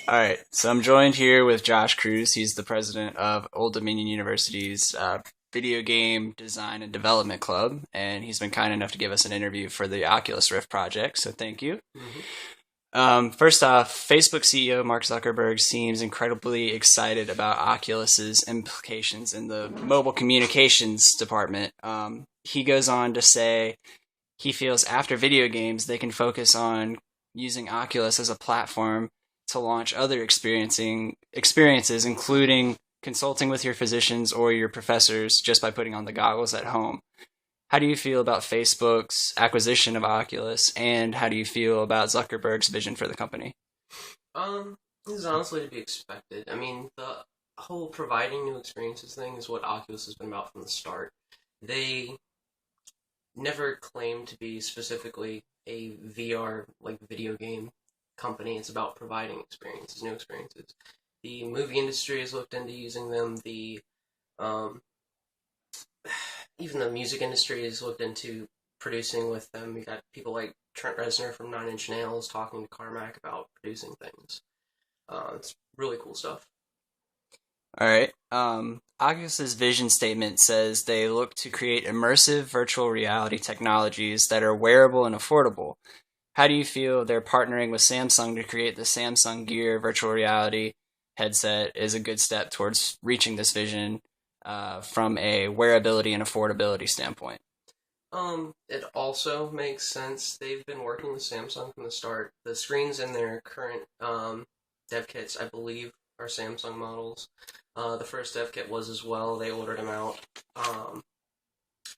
All right, so I'm joined here with Josh Cruz. He's the president of Old Dominion University's Video Game Design and Development Club, and he's been kind enough to give us an interview for the Oculus Rift project, so thank you. First off, Facebook CEO Mark Zuckerberg seems incredibly excited about Oculus's implications in the mobile communications department. He goes on to say he feels after video games, they can focus on using Oculus as a platform to launch other experiences, including consulting with your physicians or your professors just by putting on the goggles at home. How do you feel about Facebook's acquisition of Oculus, and how do you feel about Zuckerberg's vision for the company? This is honestly to be expected. I mean, the whole providing new experiences thing is what Oculus has been about from the start. They never claimed to be specifically a VR, like, video game company. It's about providing experiences, new experiences. The movie industry has looked into using them. Um, Even the music industry has looked into producing with them. You got people like Trent Reznor from Nine Inch Nails talking to Carmack about producing things. It's really cool stuff. All right. Oculus's vision statement says they look to create immersive virtual reality technologies that are wearable and affordable. How do you feel they're partnering with Samsung to create the Samsung Gear virtual reality headset is a good step towards reaching this vision from a wearability and affordability standpoint? It also makes sense. They've been working with Samsung from the start. The screens in their current dev kits, I believe, are Samsung models. The first dev kit was as well. They ordered them out.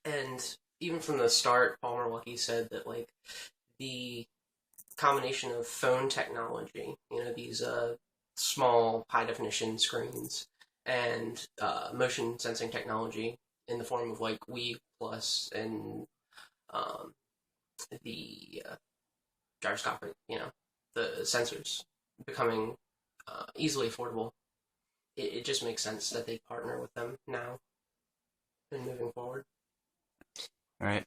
And even from the start, Palmer Luckey said that, like, the combination of phone technology, these small high definition screens, and motion sensing technology in the form of like Wii Plus and um, the gyroscopic, the sensors becoming easily affordable. It just makes sense that they partner with them now and moving forward. All right.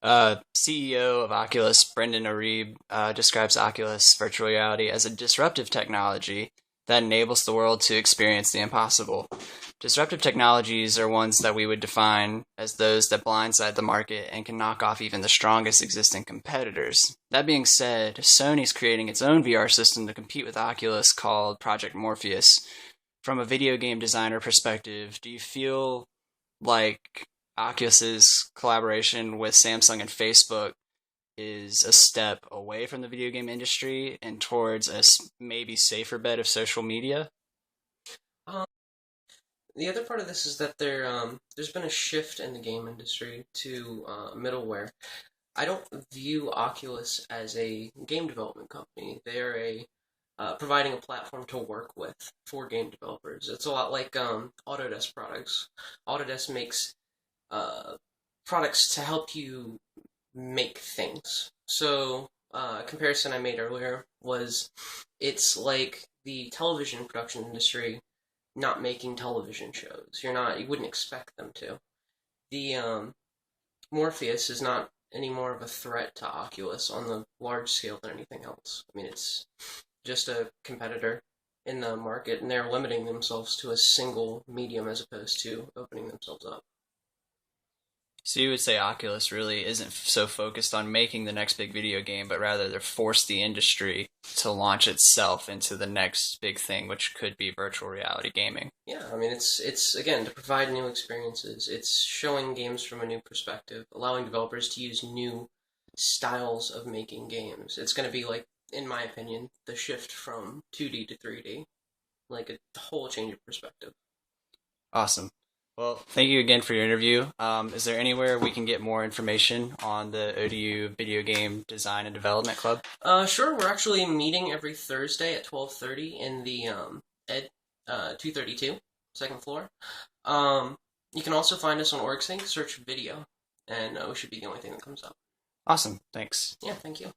CEO of Oculus, Brendan Arib, describes Oculus virtual reality as a disruptive technology that enables the world to experience the impossible. Disruptive technologies are ones that we would define as those that blindside the market and can knock off even the strongest existing competitors. That being said, Sony's creating its own VR system to compete with Oculus called Project Morpheus. From a video game designer perspective, do you feel like Oculus's collaboration with Samsung and Facebook is a step away from the video game industry and towards a maybe safer bet of social media? Um, the other part of this is that there's been a shift in the game industry to middleware. I don't view Oculus as a game development company. They are providing a platform to work with for game developers. It's a lot like Autodesk products. Autodesk makes products to help you make things. So, a comparison I made earlier was it's like the television production industry not making television shows. You wouldn't expect them to. The Morpheus is not any more of a threat to Oculus on the large scale than anything else. I mean, it's just a competitor in the market, and they're limiting themselves to a single medium as opposed to opening themselves up. So you would say Oculus really isn't so focused on making the next big video game, but rather they're forced the industry to launch itself into the next big thing, which could be virtual reality gaming. Yeah, I mean, it's again to provide new experiences. It's showing games from a new perspective, allowing developers to use new styles of making games. It's going to be like, in my opinion, the shift from 2D to 3D, like a whole change of perspective. Awesome. Well, thank you again for your interview. Is there anywhere we can get more information on the ODU Video Game Design and Development Club? Sure. We're actually meeting every Thursday at 12:30 in the Ed 232 second floor. You can also find us on OrgSync. Search video, and we should be the only thing that comes up. Awesome. Thanks. Yeah. Thank you.